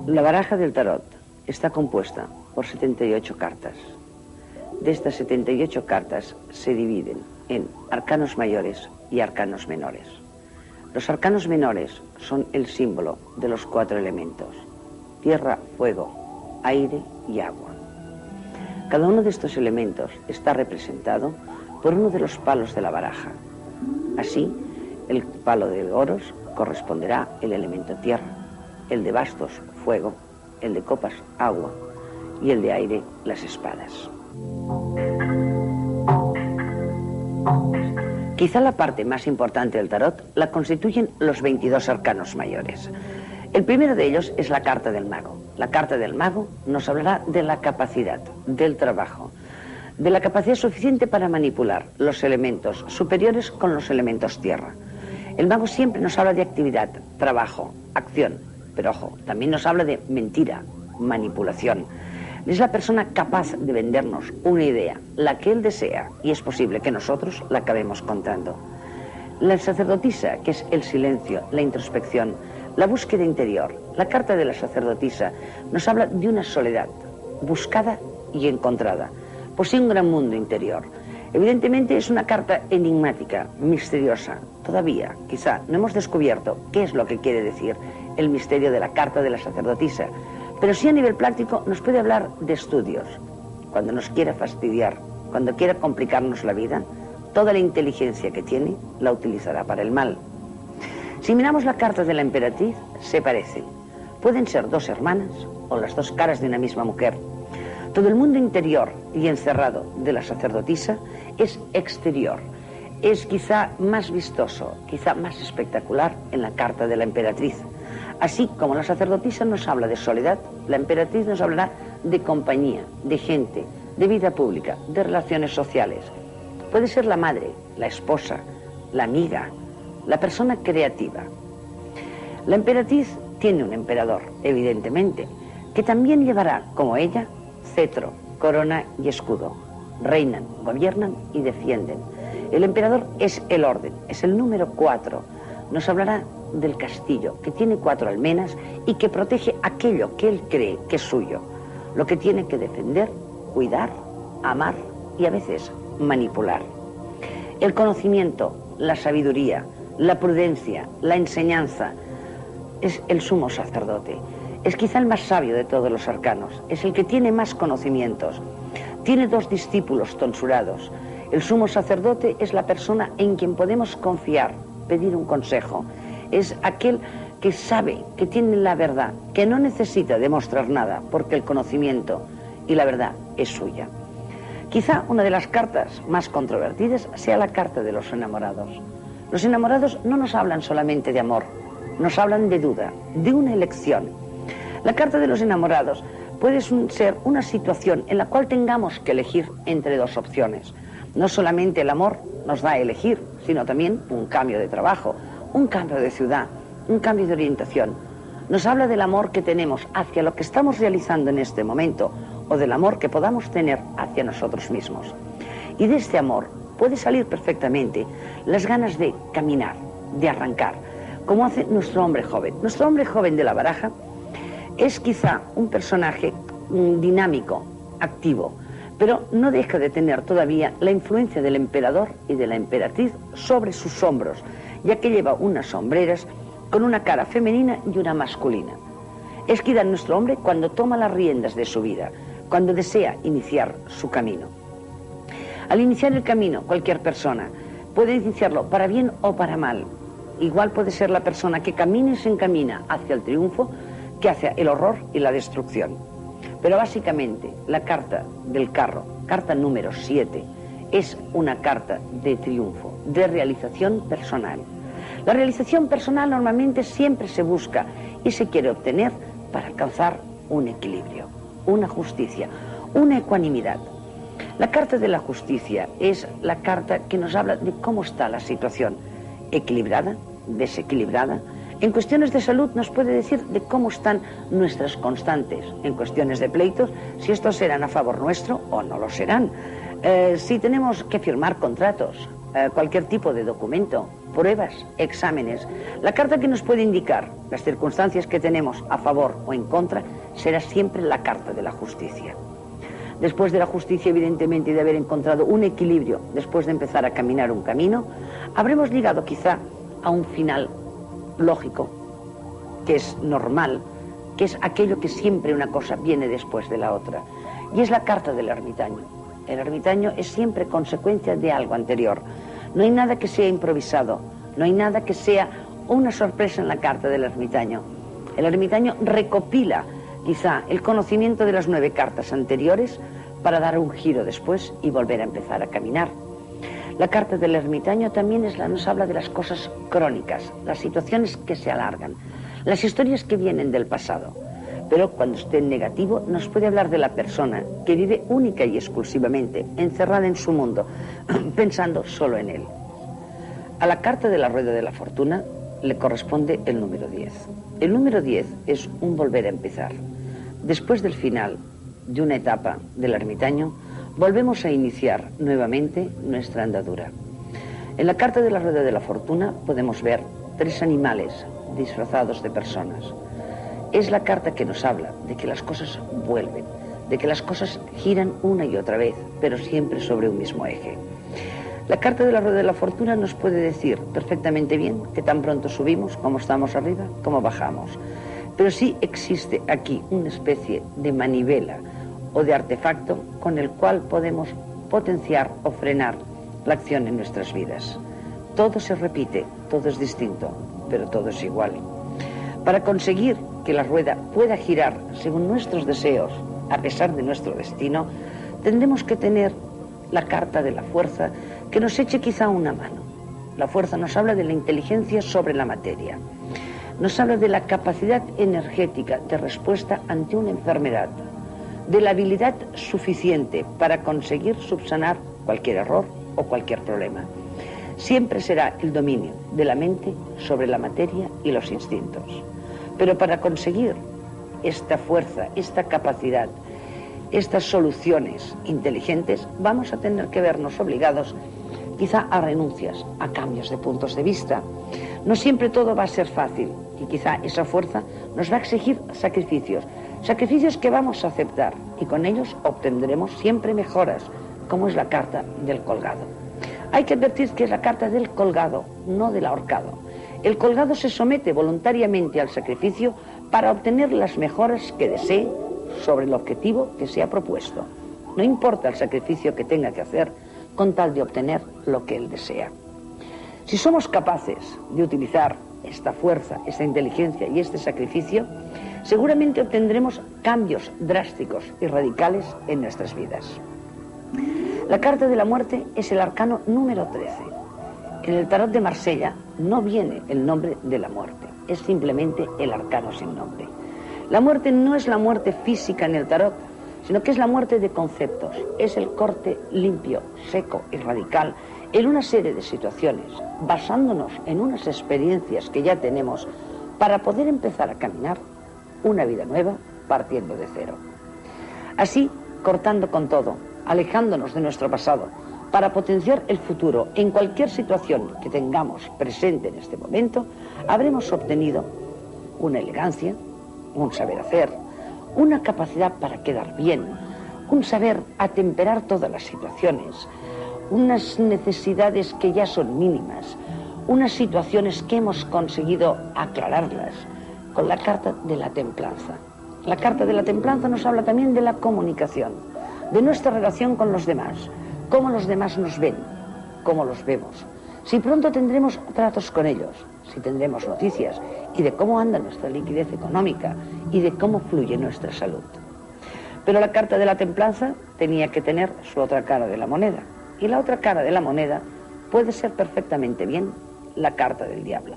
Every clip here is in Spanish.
La baraja del tarot está compuesta por 78 cartas. De estas 78 cartas se dividen en arcanos mayores y arcanos menores. Los arcanos menores son el símbolo de los 4 elementos: tierra, fuego, aire y agua. Cada uno de estos elementos está representado por uno de los palos de la baraja. Así, el palo de oros corresponderá el elemento tierra, el de bastos, fuego, el de copas, agua, y el de aire, las espadas. Quizá la parte más importante del tarot la constituyen los 22 arcanos mayores. El primero de ellos es la carta del mago. La carta del mago nos hablará de la capacidad, del trabajo, de la capacidad suficiente para manipular los elementos superiores con los elementos tierra. El mago siempre nos habla de actividad, trabajo, acción, pero ojo, también nos habla de mentira, manipulación. Es la persona capaz de vendernos una idea, la que él desea, y es posible que nosotros la acabemos contando. La sacerdotisa, que es el silencio, la introspección, la búsqueda interior. La carta de la sacerdotisa nos habla de una soledad, buscada y encontrada. Posee un gran mundo interior. Evidentemente es una carta enigmática, misteriosa. Todavía, quizá, no hemos descubierto qué es lo que quiere decir el misterio de la carta de la sacerdotisa. Pero sí, a nivel práctico nos puede hablar de estudios. Cuando nos quiera fastidiar, cuando quiera complicarnos la vida, toda la inteligencia que tiene la utilizará para el mal. Si miramos la carta de la emperatriz, se parecen. Pueden ser dos hermanas o las dos caras de una misma mujer. Todo el mundo interior y encerrado de la sacerdotisa es exterior. Es quizá más vistoso, quizá más espectacular en la carta de la emperatriz. Así como la sacerdotisa nos habla de soledad, la emperatriz nos hablará de compañía, de gente, de vida pública, de relaciones sociales. Puede ser la madre, la esposa, la amiga, la persona creativa. La emperatriz tiene un emperador, evidentemente, que también llevará, como ella, cetro, corona y escudo. Reinan, gobiernan y defienden. El emperador es el orden, es el número 4. Nos hablará del castillo, que tiene 4 almenas y que protege aquello que él cree que es suyo. Lo que tiene que defender, cuidar, amar y a veces manipular. El conocimiento, la sabiduría, la prudencia, la enseñanza, es el sumo sacerdote. Es quizá el más sabio de todos los arcanos, es el que tiene más conocimientos. Tiene 2 discípulos tonsurados. El sumo sacerdote es la persona en quien podemos confiar, pedir un consejo. Es aquel que sabe, que tiene la verdad, que no necesita demostrar nada, porque el conocimiento y la verdad es suya. Quizá una de las cartas más controvertidas sea la carta de los enamorados. Los enamorados no nos hablan solamente de amor, nos hablan de duda, de una elección. La carta de los enamorados puede ser una situación en la cual tengamos que elegir entre 2 opciones. No solamente el amor nos da a elegir, sino también un cambio de trabajo, un cambio de ciudad, un cambio de orientación. Nos habla del amor que tenemos hacia lo que estamos realizando en este momento o del amor que podamos tener hacia nosotros mismos. Y de este amor puede salir perfectamente las ganas de caminar, de arrancar, como hace nuestro hombre joven. Nuestro hombre joven de la baraja es quizá un personaje dinámico, activo, pero no deja de tener todavía la influencia del emperador y de la emperatriz sobre sus hombros, ya que lleva unas sombreras con una cara femenina y una masculina. Es quizá nuestro hombre cuando toma las riendas de su vida, cuando desea iniciar su camino. Al iniciar el camino, cualquier persona puede iniciarlo para bien o para mal. Igual puede ser la persona que camina y se encamina hacia el triunfo que hacia el horror y la destrucción. Pero básicamente la carta del carro, carta número 7, es una carta de triunfo, de realización personal. La realización personal normalmente siempre se busca y se quiere obtener para alcanzar un equilibrio, una justicia, una ecuanimidad. La carta de la justicia es la carta que nos habla de cómo está la situación, equilibrada, desequilibrada, En cuestiones de salud nos puede decir de cómo están nuestras constantes. En cuestiones de pleitos, si estos serán a favor nuestro o no lo serán. Si tenemos que firmar contratos, cualquier tipo de documento, pruebas, exámenes, la carta que nos puede indicar las circunstancias que tenemos a favor o en contra será siempre la carta de la justicia. Después de la justicia, evidentemente, y de haber encontrado un equilibrio, después de empezar a caminar un camino, habremos llegado quizá a un final lógico, que es normal, que es aquello que siempre una cosa viene después de la otra, y es la carta del ermitaño. El ermitaño es siempre consecuencia de algo anterior. No hay nada que sea improvisado, no hay nada que sea una sorpresa en la carta del ermitaño. El ermitaño recopila quizá el conocimiento de las 9 cartas anteriores para dar un giro después y volver a empezar a caminar. La carta del ermitaño también nos habla de las cosas crónicas, las situaciones que se alargan, las historias que vienen del pasado. Pero cuando esté en negativo nos puede hablar de la persona que vive única y exclusivamente, encerrada en su mundo, pensando solo en él. A la carta de la rueda de la fortuna le corresponde el número 10. El número 10 es un volver a empezar. Después del final de una etapa del ermitaño, volvemos a iniciar nuevamente nuestra andadura. En la carta de la rueda de la fortuna podemos ver 3 animales disfrazados de personas. Es la carta que nos habla de que las cosas vuelven, de que las cosas giran una y otra vez, pero siempre sobre un mismo eje. La carta de la rueda de la fortuna nos puede decir perfectamente bien que tan pronto subimos como estamos arriba, como bajamos. Pero sí existe aquí una especie de manivela o de artefacto con el cual podemos potenciar o frenar la acción en nuestras vidas. Todo se repite, todo es distinto, pero todo es igual. Para conseguir que la rueda pueda girar según nuestros deseos, a pesar de nuestro destino, tendremos que tener la carta de la fuerza que nos eche quizá una mano. La fuerza nos habla de la inteligencia sobre la materia. Nos habla de la capacidad energética de respuesta ante una enfermedad, de la habilidad suficiente para conseguir subsanar cualquier error o cualquier problema. Siempre será el dominio de la mente sobre la materia y los instintos. Pero para conseguir esta fuerza, esta capacidad, estas soluciones inteligentes, vamos a tener que vernos obligados quizá a renuncias, a cambios de puntos de vista. No siempre todo va a ser fácil y quizá esa fuerza nos va a exigir sacrificios, sacrificios que vamos a aceptar y con ellos obtendremos siempre mejoras, como es la carta del colgado. Hay que advertir que es la carta del colgado, no del ahorcado. El colgado se somete voluntariamente al sacrificio para obtener las mejoras que desee sobre el objetivo que se ha propuesto. No importa el sacrificio que tenga que hacer con tal de obtener lo que él desea. Si somos capaces de utilizar esta fuerza, esta inteligencia y este sacrificio, seguramente obtendremos cambios drásticos y radicales en nuestras vidas. La carta de la muerte es el arcano número 13. En el tarot de Marsella no viene el nombre de la muerte, es simplemente el arcano sin nombre. La muerte no es la muerte física en el tarot, sino que es la muerte de conceptos, es el corte limpio, seco y radical en una serie de situaciones, basándonos en unas experiencias que ya tenemos para poder empezar a caminar una vida nueva partiendo de cero. Así, cortando con todo, alejándonos de nuestro pasado, para potenciar el futuro en cualquier situación que tengamos presente en este momento, habremos obtenido una elegancia, un saber hacer, una capacidad para quedar bien, un saber atemperar todas las situaciones, unas necesidades que ya son mínimas, unas situaciones que hemos conseguido aclararlas con la carta de la templanza. La carta de la templanza nos habla también de la comunicación, de nuestra relación con los demás, cómo los demás nos ven, cómo los vemos, si pronto tendremos tratos con ellos, si tendremos noticias y de cómo anda nuestra liquidez económica y de cómo fluye nuestra salud. Pero la carta de la templanza tenía que tener su otra cara de la moneda, y la otra cara de la moneda puede ser perfectamente bien la carta del diablo.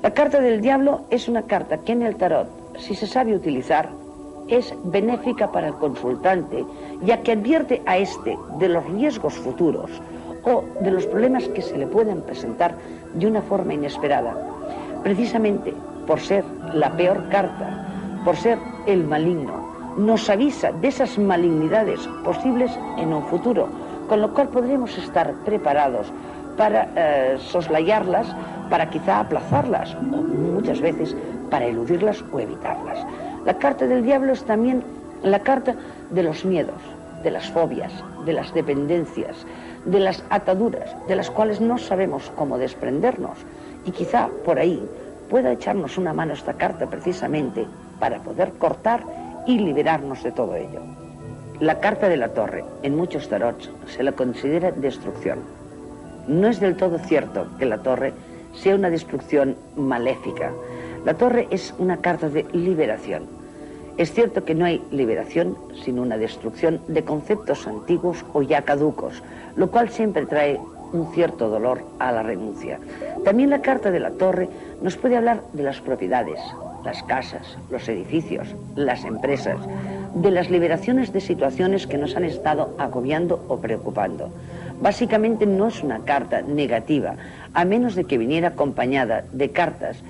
La carta del diablo es una carta que en el tarot, si se sabe utilizar, es benéfica para el consultante, ya que advierte a este de los riesgos futuros o de los problemas que se le pueden presentar de una forma inesperada. precisamente por ser la peor carta, por ser el maligno, nos avisa de esas malignidades posibles en un futuro, con lo cual podremos estar preparados para soslayarlas, para quizá aplazarlas, o muchas veces para eludirlas o evitarlas. La carta del diablo es también la carta de los miedos, de las fobias, de las dependencias, de las ataduras, de las cuales no sabemos cómo desprendernos, y quizá por ahí pueda echarnos una mano esta carta precisamente para poder cortar y liberarnos de todo ello. La carta de la torre, en muchos tarots, se la considera destrucción. No es del todo cierto que la torre sea una destrucción maléfica. La torre es una carta de liberación. Es cierto que no hay liberación sino una destrucción de conceptos antiguos o ya caducos, lo cual siempre trae un cierto dolor a la renuncia. También la carta de la torre nos puede hablar de las propiedades, las casas, los edificios, las empresas, de las liberaciones de situaciones que nos han estado agobiando o preocupando. Básicamente no es una carta negativa, a menos de que viniera acompañada de cartas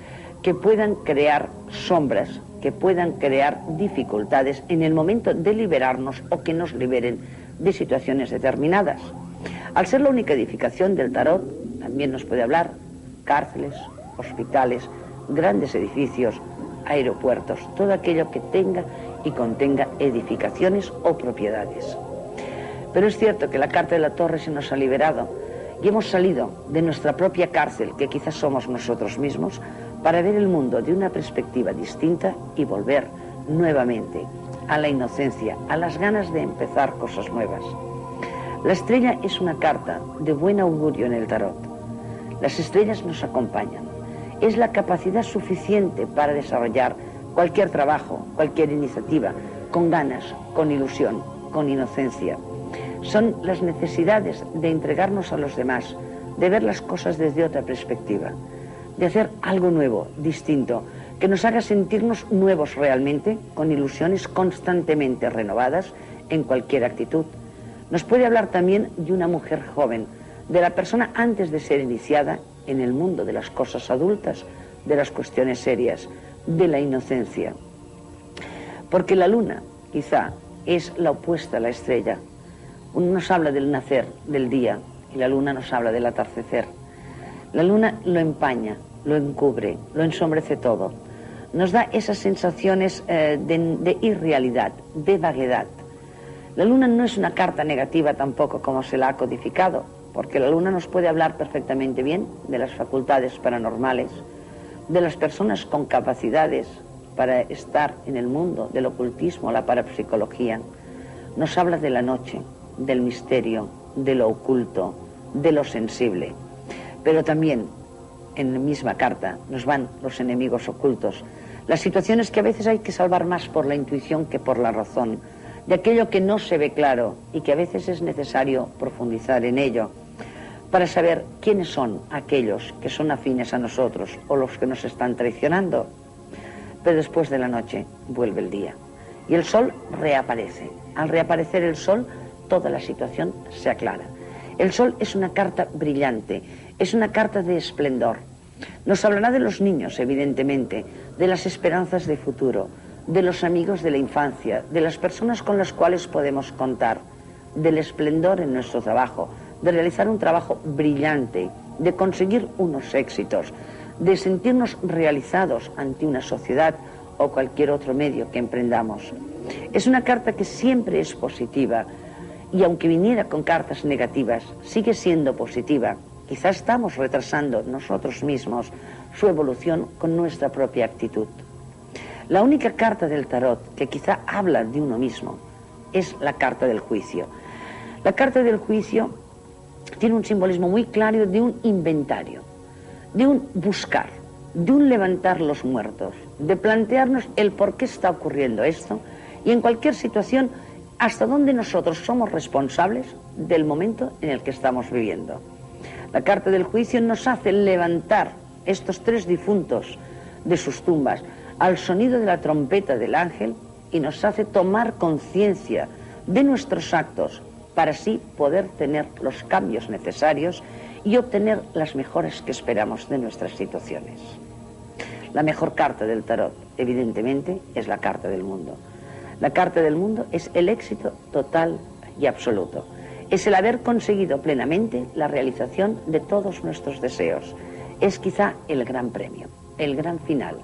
que puedan crear sombras, que puedan crear dificultades en el momento de liberarnos o que nos liberen de situaciones determinadas. Al ser la única edificación del tarot, también nos puede hablar cárceles, hospitales, grandes edificios, aeropuertos, todo aquello que tenga y contenga edificaciones o propiedades. Pero es cierto que la carta de la torre se nos ha liberado y hemos salido de nuestra propia cárcel, que quizás somos nosotros mismos, para ver el mundo de una perspectiva distinta y volver nuevamente a la inocencia, a las ganas de empezar cosas nuevas. La estrella es una carta de buen augurio en el tarot. Las estrellas nos acompañan. Es la capacidad suficiente para desarrollar cualquier trabajo, cualquier iniciativa, con ganas, con ilusión, con inocencia. Son las necesidades de entregarnos a los demás, de ver las cosas desde otra perspectiva, de hacer algo nuevo, distinto, que nos haga sentirnos nuevos realmente, con ilusiones constantemente renovadas en cualquier actitud. Nos puede hablar también de una mujer joven, de la persona antes de ser iniciada en el mundo de las cosas adultas, de las cuestiones serias, de la inocencia. Porque la luna, quizá, es la opuesta a la estrella. Uno nos habla del nacer, del día, y la luna nos habla del atardecer. La luna lo empaña, lo encubre, lo ensombrece todo. Nos da esas sensaciones de irrealidad, de vaguedad. La luna no es una carta negativa tampoco como se la ha codificado, porque la luna nos puede hablar perfectamente bien de las facultades paranormales, de las personas con capacidades para estar en el mundo del ocultismo, la parapsicología. Nos habla de la noche, del misterio, de lo oculto, de lo sensible. Pero también en la misma carta nos van los enemigos ocultos, las situaciones que a veces hay que salvar más por la intuición que por la razón, de aquello que no se ve claro y que a veces es necesario profundizar en ello para saber quiénes son aquellos que son afines a nosotros o los que nos están traicionando. Pero después de la noche vuelve el día y el sol reaparece. Al reaparecer el sol, toda la situación se aclara. El sol es una carta brillante, es una carta de esplendor. Nos hablará de los niños, evidentemente, de las esperanzas de futuro, de los amigos de la infancia, de las personas con las cuales podemos contar, del esplendor en nuestro trabajo, de realizar un trabajo brillante, de conseguir unos éxitos, de sentirnos realizados ante una sociedad o cualquier otro medio que emprendamos. Es una carta que siempre es positiva y aunque viniera con cartas negativas, sigue siendo positiva. Quizás estamos retrasando nosotros mismos su evolución con nuestra propia actitud. La única carta del tarot que quizá habla de uno mismo es la carta del juicio. La carta del juicio tiene un simbolismo muy claro de un inventario, de un buscar, de un levantar los muertos, de plantearnos el por qué está ocurriendo esto y en cualquier situación hasta dónde nosotros somos responsables del momento en el que estamos viviendo. La carta del juicio nos hace levantar estos tres difuntos de sus tumbas al sonido de la trompeta del ángel y nos hace tomar conciencia de nuestros actos para así poder tener los cambios necesarios y obtener las mejoras que esperamos de nuestras situaciones. La mejor carta del tarot, evidentemente, es la carta del mundo. La carta del mundo es el éxito total y absoluto. Es el haber conseguido plenamente la realización de todos nuestros deseos. Es quizá el gran premio, el gran final.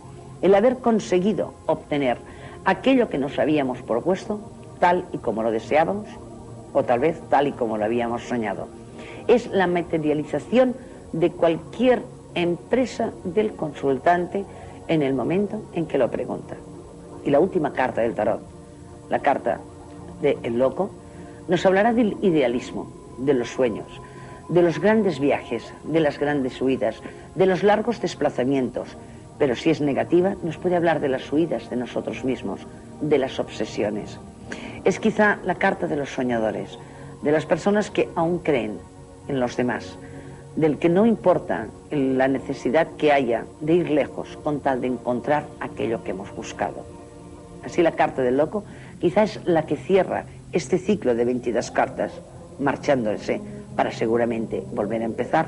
El haber conseguido obtener aquello que nos habíamos propuesto tal y como lo deseábamos, o tal vez tal y como lo habíamos soñado. Es la materialización de cualquier empresa del consultante en el momento en que lo pregunta. Y la última carta del tarot, la carta del loco, nos hablará del idealismo, de los sueños, de los grandes viajes, de las grandes huidas, de los largos desplazamientos. Pero si es negativa, nos puede hablar de las huidas de nosotros mismos, de las obsesiones. Es quizá la carta de los soñadores, de las personas que aún creen en los demás, del que no importa la necesidad que haya de ir lejos con tal de encontrar aquello que hemos buscado. Así la carta del loco quizá es la que cierra este ciclo de 22 cartas, marchándose para seguramente volver a empezar,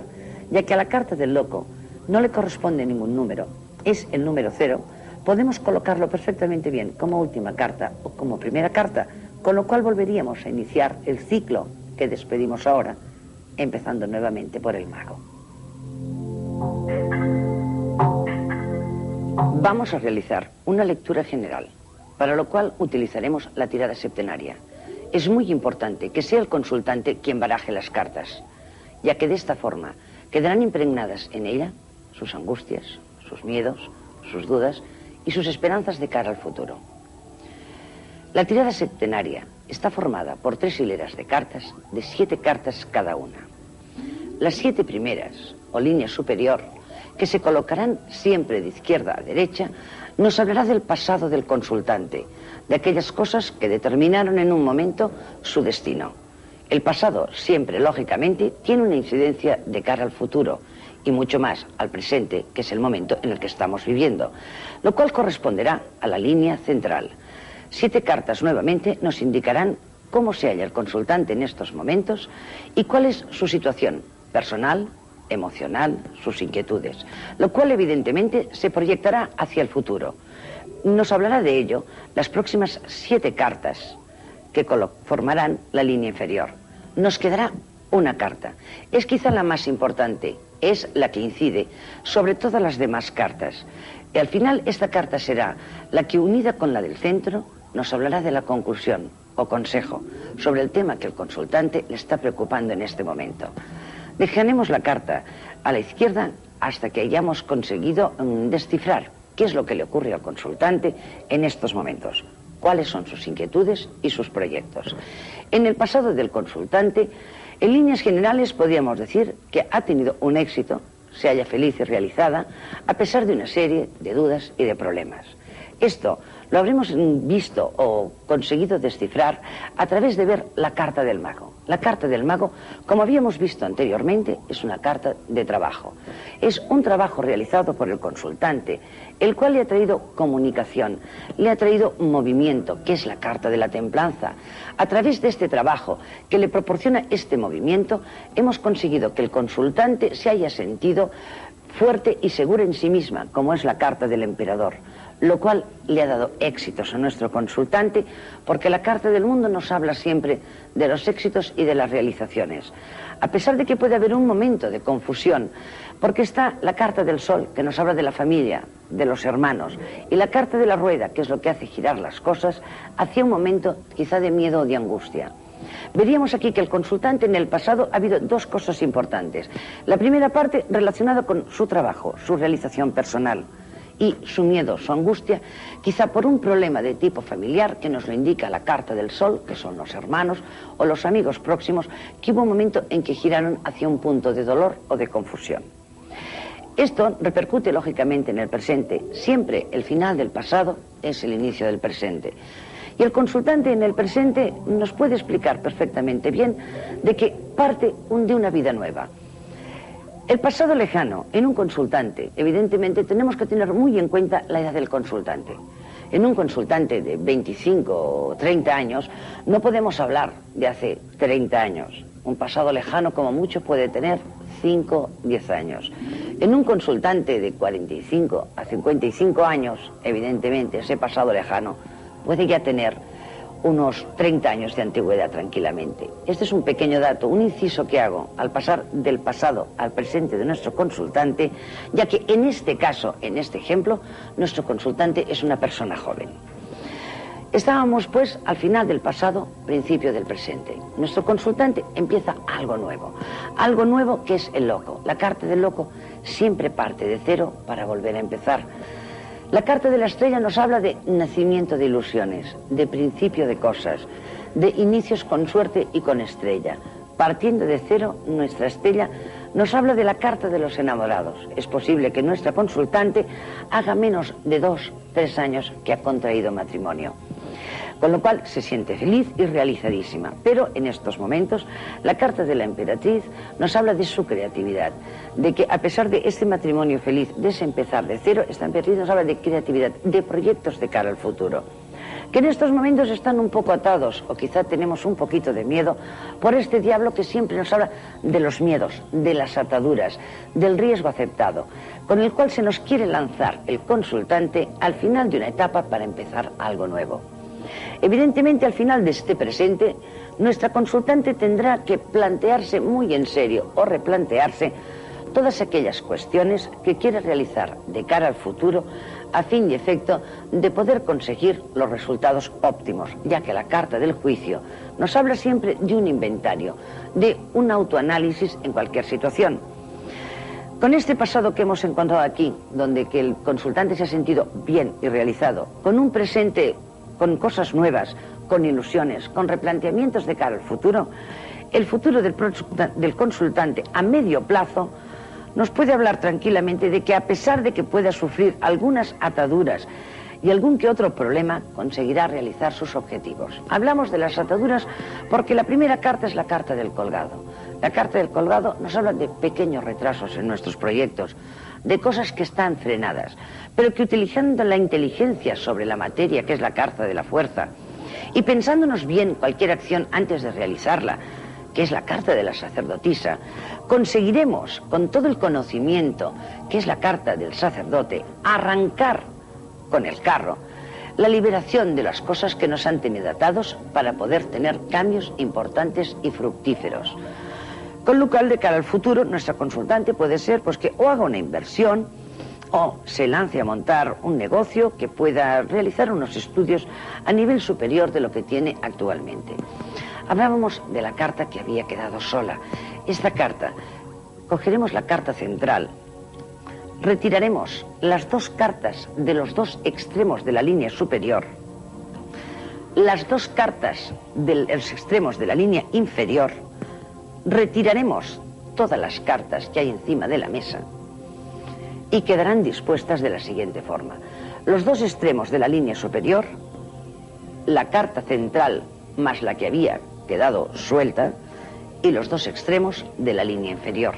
ya que a la carta del loco no le corresponde ningún número, es el número 0, podemos colocarlo perfectamente bien como última carta o como primera carta, con lo cual volveríamos a iniciar el ciclo que despedimos ahora, empezando nuevamente por el mago. Vamos a realizar una lectura general, para lo cual utilizaremos la tirada septenaria. Es muy importante que sea el consultante quien baraje las cartas, ya que de esta forma quedarán impregnadas en ella sus angustias, sus miedos, sus dudas y sus esperanzas de cara al futuro. La tirada septenaria está formada por 3 hileras de cartas, de 7 cartas cada una. Las 7 primeras, o línea superior, que se colocarán siempre de izquierda a derecha, nos hablará del pasado del consultante, de aquellas cosas que determinaron en un momento su destino. El pasado siempre, lógicamente, tiene una incidencia de cara al futuro, y mucho más al presente, que es el momento en el que estamos viviendo, lo cual corresponderá a la línea central. 7 cartas nuevamente nos indicarán cómo se halla el consultante en estos momentos y cuál es su situación personal, emocional, sus inquietudes, lo cual evidentemente se proyectará hacia el futuro. Nos hablará de ello las próximas 7 cartas que formarán la línea inferior. Nos quedará una carta. Es quizá la más importante, es la que incide sobre todas las demás cartas. Y al final esta carta será la que, unida con la del centro, nos hablará de la conclusión o consejo sobre el tema que el consultante le está preocupando en este momento. Dejaremos la carta a la izquierda hasta que hayamos conseguido descifrar qué es lo que le ocurre al consultante en estos momentos, cuáles son sus inquietudes y sus proyectos. En el pasado del consultante, en líneas generales podríamos decir que ha tenido un éxito, se halla feliz y realizada, a pesar de una serie de dudas y de problemas. Esto lo habremos visto o conseguido descifrar a través de ver la carta del mago. La carta del mago, como habíamos visto anteriormente, es una carta de trabajo. Es un trabajo realizado por el consultante, el cual le ha traído comunicación, le ha traído movimiento, que es la carta de la templanza. A través de este trabajo que le proporciona este movimiento, hemos conseguido que el consultante se haya sentido fuerte y segura en sí misma, como es la carta del emperador, lo cual le ha dado éxitos a nuestro consultante, porque la carta del mundo nos habla siempre de los éxitos y de las realizaciones. A pesar de que puede haber un momento de confusión, porque está la carta del sol, que nos habla de la familia, de los hermanos, y la carta de la rueda, que es lo que hace girar las cosas, hacia un momento quizá de miedo o de angustia. Veríamos aquí que el consultante en el pasado ha habido 2 cosas importantes. La primera parte relacionada con su trabajo, su realización personal, y su miedo, su angustia, quizá por un problema de tipo familiar que nos lo indica la carta del sol, que son los hermanos o los amigos próximos, que hubo un momento en que giraron hacia un punto de dolor o de confusión. Esto repercute lógicamente en el presente. Siempre el final del pasado es el inicio del presente. Y el consultante en el presente nos puede explicar perfectamente bien de que parte de una vida nueva. El pasado lejano en un consultante, evidentemente tenemos que tener muy en cuenta la edad del consultante. En un consultante de 25 o 30 años no podemos hablar de hace 30 años. Un pasado lejano como mucho puede tener 5 o 10 años. En un consultante de 45 a 55 años, evidentemente, ese pasado lejano puede ya tener unos 30 años de antigüedad tranquilamente. Este es un pequeño dato, un inciso que hago al pasar del pasado al presente de nuestro consultante, ya que en este caso, en este ejemplo, nuestro consultante es una persona joven. Estábamos pues al final del pasado, principio del presente. Nuestro consultante empieza algo nuevo que es el loco. La carta del loco siempre parte de cero para volver a empezar. La carta de la estrella nos habla de nacimiento de ilusiones, de principio de cosas, de inicios con suerte y con estrella. Partiendo de cero, nuestra estrella nos habla de la carta de los enamorados. Es posible que nuestra consultante haga menos de 2 o 3 años que ha contraído matrimonio, con lo cual se siente feliz y realizadísima. Pero en estos momentos la carta de la emperatriz nos habla de su creatividad, de que a pesar de este matrimonio feliz, de ese empezar de cero, esta emperatriz nos habla de creatividad, de proyectos de cara al futuro, que en estos momentos están un poco atados, o quizá tenemos un poquito de miedo por este diablo que siempre nos habla de los miedos, de las ataduras, del riesgo aceptado, con el cual se nos quiere lanzar el consultante al final de una etapa para empezar algo nuevo. Evidentemente, al final de este presente, nuestra consultante tendrá que plantearse muy en serio o replantearse todas aquellas cuestiones que quiere realizar de cara al futuro a fin y efecto de poder conseguir los resultados óptimos, ya que la carta del juicio nos habla siempre de un inventario, de un autoanálisis en cualquier situación. Con este pasado que hemos encontrado aquí, donde que el consultante se ha sentido bien y realizado, con un presente con cosas nuevas, con ilusiones, con replanteamientos de cara al futuro, el futuro del consultante a medio plazo nos puede hablar tranquilamente de que a pesar de que pueda sufrir algunas ataduras y algún que otro problema, conseguirá realizar sus objetivos. Hablamos de las ataduras porque la primera carta es la carta del colgado. La carta del colgado nos habla de pequeños retrasos en nuestros proyectos, de cosas que están frenadas, pero que utilizando la inteligencia sobre la materia, que es la carta de la fuerza, y pensándonos bien cualquier acción antes de realizarla, que es la carta de la sacerdotisa, conseguiremos, con todo el conocimiento, que es la carta del sacerdote, arrancar con el carro la liberación de las cosas que nos han tenido atados para poder tener cambios importantes y fructíferos. Con lo cual, de cara al futuro, nuestra consultante puede ser pues que o haga una inversión o se lance a montar un negocio, que pueda realizar unos estudios a nivel superior de lo que tiene actualmente. Hablábamos de la carta que había quedado sola. Esta carta, cogeremos la carta central, retiraremos las 2 cartas de los 2 extremos de la línea superior, las 2 cartas de los extremos de la línea inferior, retiraremos todas las cartas que hay encima de la mesa y quedarán dispuestas de la siguiente forma. Los 2 extremos de la línea superior, la carta central más la que había quedado suelta, y los 2 extremos de la línea inferior.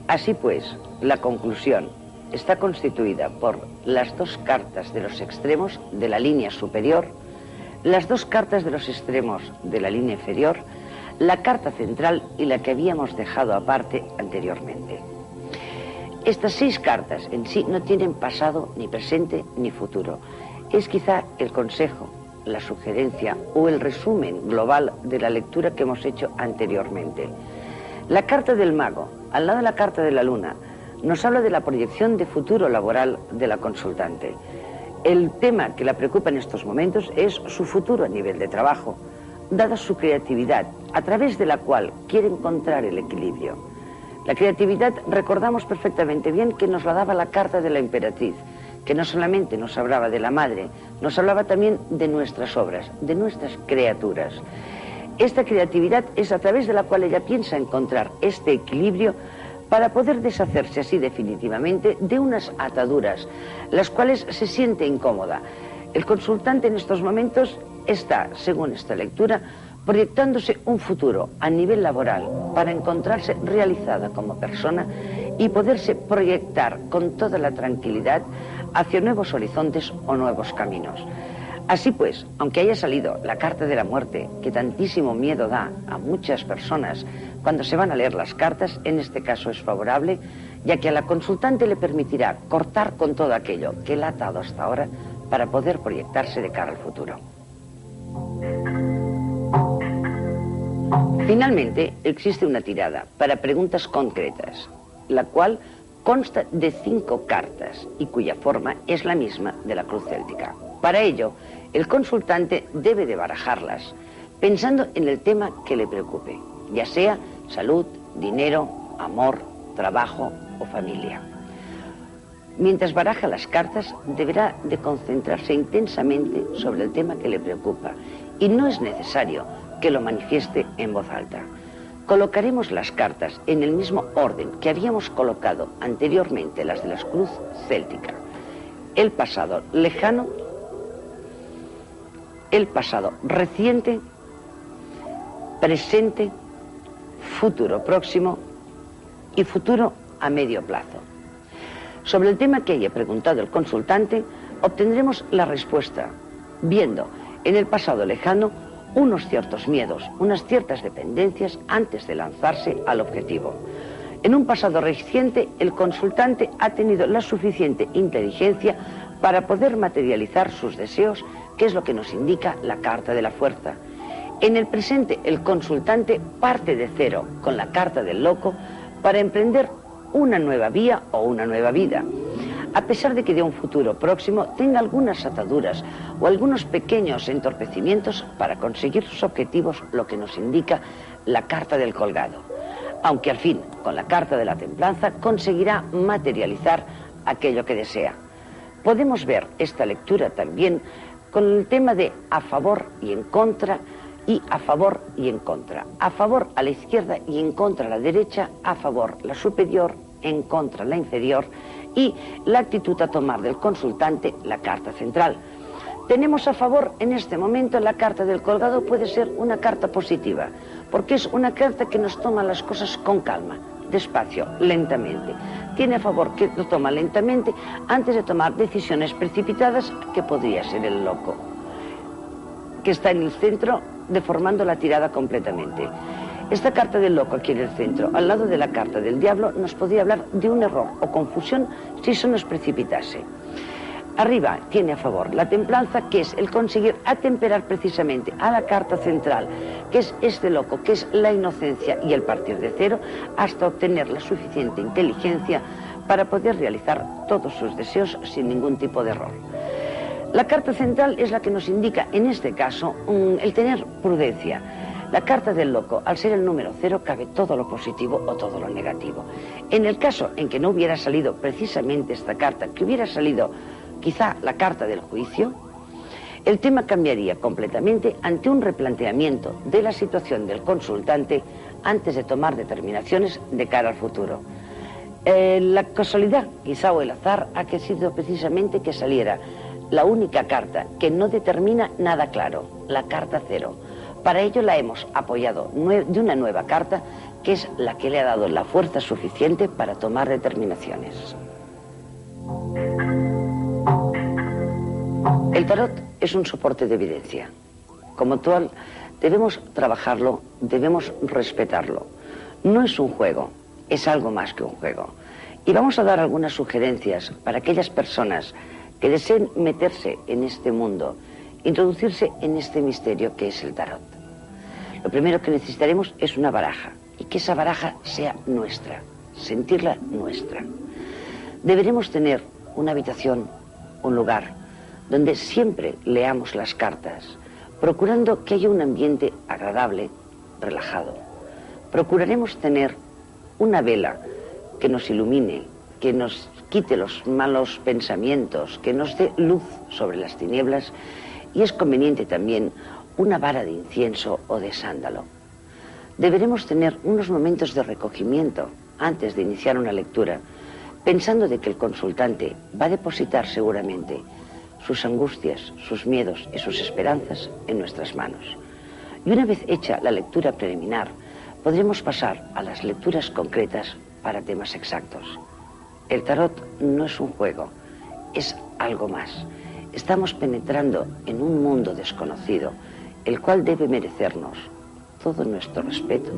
Así pues, la conclusión está constituida por las 2 cartas de los extremos de la línea superior, las 2 cartas de los extremos de la línea inferior, la carta central y la que habíamos dejado aparte anteriormente. Estas 6 cartas en sí no tienen pasado, ni presente, ni futuro. Es quizá el consejo, la sugerencia o el resumen global de la lectura que hemos hecho anteriormente. La carta del mago, al lado de la carta de la luna, nos habla de la proyección de futuro laboral de la consultante. El tema que la preocupa en estos momentos es su futuro a nivel de trabajo, dada su creatividad, a través de la cual quiere encontrar el equilibrio. La creatividad, recordamos perfectamente bien que nos la daba la carta de la emperatriz, que no solamente nos hablaba de la madre, nos hablaba también de nuestras obras, de nuestras criaturas. Esta creatividad es a través de la cual ella piensa encontrar este equilibrio para poder deshacerse así definitivamente de unas ataduras, las cuales se siente incómoda. El consultante en estos momentos está, según esta lectura, proyectándose un futuro a nivel laboral para encontrarse realizada como persona y poderse proyectar con toda la tranquilidad hacia nuevos horizontes o nuevos caminos. Así pues, aunque haya salido la carta de la muerte, que tantísimo miedo da a muchas personas cuando se van a leer las cartas, en este caso es favorable ya que a la consultante le permitirá cortar con todo aquello que la ha atado hasta ahora para poder proyectarse de cara al futuro. Finalmente, existe una tirada para preguntas concretas, la cual consta de 5 cartas y cuya forma es la misma de la cruz céltica. Para ello, el consultante debe de barajarlas pensando en el tema que le preocupe, ya sea salud, dinero, amor, trabajo o familia. Mientras baraja las cartas, deberá de concentrarse intensamente sobre el tema que le preocupa y no es necesario que lo manifieste en voz alta. Colocaremos las cartas en el mismo orden que habíamos colocado anteriormente las de la cruz céltica. El pasado lejano, el pasado reciente, presente, futuro próximo y futuro a medio plazo. Sobre el tema que haya preguntado el consultante, obtendremos la respuesta, viendo en el pasado lejano unos ciertos miedos, unas ciertas dependencias antes de lanzarse al objetivo. En un pasado reciente, el consultante ha tenido la suficiente inteligencia para poder materializar sus deseos, que es lo que nos indica la carta de la fuerza. En el presente, el consultante parte de cero con la carta del loco para emprender una nueva vía o una nueva vida, a pesar de que de un futuro próximo tenga algunas ataduras o algunos pequeños entorpecimientos para conseguir sus objetivos, lo que nos indica la carta del colgado. Aunque al fin, con la carta de la templanza, conseguirá materializar aquello que desea. Podemos ver esta lectura también con el tema de a favor y en contra, y a favor y en contra. A favor a la izquierda y en contra a la derecha, a favor la superior, en contra la inferior, y la actitud a tomar del consultante, la carta central. Tenemos a favor en este momento la carta del colgado, puede ser una carta positiva, porque es una carta que nos toma las cosas con calma, despacio, lentamente. Tiene a favor que lo toma lentamente antes de tomar decisiones precipitadas, que podría ser el loco, que está en el centro deformando la tirada completamente. Esta carta del loco aquí en el centro, al lado de la carta del diablo, nos podría hablar de un error o confusión si eso nos precipitase. Arriba tiene a favor la templanza, que es el conseguir atemperar precisamente a la carta central, que es este loco, que es la inocencia y el partir de cero, hasta obtener la suficiente inteligencia para poder realizar todos sus deseos sin ningún tipo de error. La carta central es la que nos indica, en este caso, el tener prudencia. La carta del loco, al ser el número 0, cabe todo lo positivo o todo lo negativo. En el caso en que no hubiera salido precisamente esta carta, que hubiera salido quizá la carta del juicio, el tema cambiaría completamente ante un replanteamiento de la situación del consultante antes de tomar determinaciones de cara al futuro. La casualidad, quizá, o el azar, ha sido precisamente que saliera la única carta que no determina nada claro, la carta 0. Para ello la hemos apoyado de una nueva carta, que es la que le ha dado la fuerza suficiente para tomar determinaciones. El tarot es un soporte de evidencia. Como tal, debemos trabajarlo, debemos respetarlo. No es un juego, es algo más que un juego. Y vamos a dar algunas sugerencias para aquellas personas que deseen meterse en este mundo, introducirse en este misterio que es el tarot. Lo primero que necesitaremos es una baraja, y que esa baraja sea nuestra, sentirla nuestra. Deberemos tener una habitación, un lugar, donde siempre leamos las cartas, procurando que haya un ambiente agradable, relajado. Procuraremos tener una vela que nos ilumine, que nos quite los malos pensamientos, que nos dé luz sobre las tinieblas, y es conveniente también una vara de incienso o de sándalo. Deberemos tener unos momentos de recogimiento antes de iniciar una lectura, pensando de que el consultante va a depositar seguramente sus angustias, sus miedos y sus esperanzas en nuestras manos. Y una vez hecha la lectura preliminar, podremos pasar a las lecturas concretas para temas exactos. El tarot no es un juego, es algo más. Estamos penetrando en un mundo desconocido, el cual debe merecernos todo nuestro respeto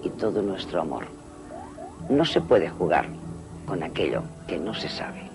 y todo nuestro amor. No se puede jugar con aquello que no se sabe.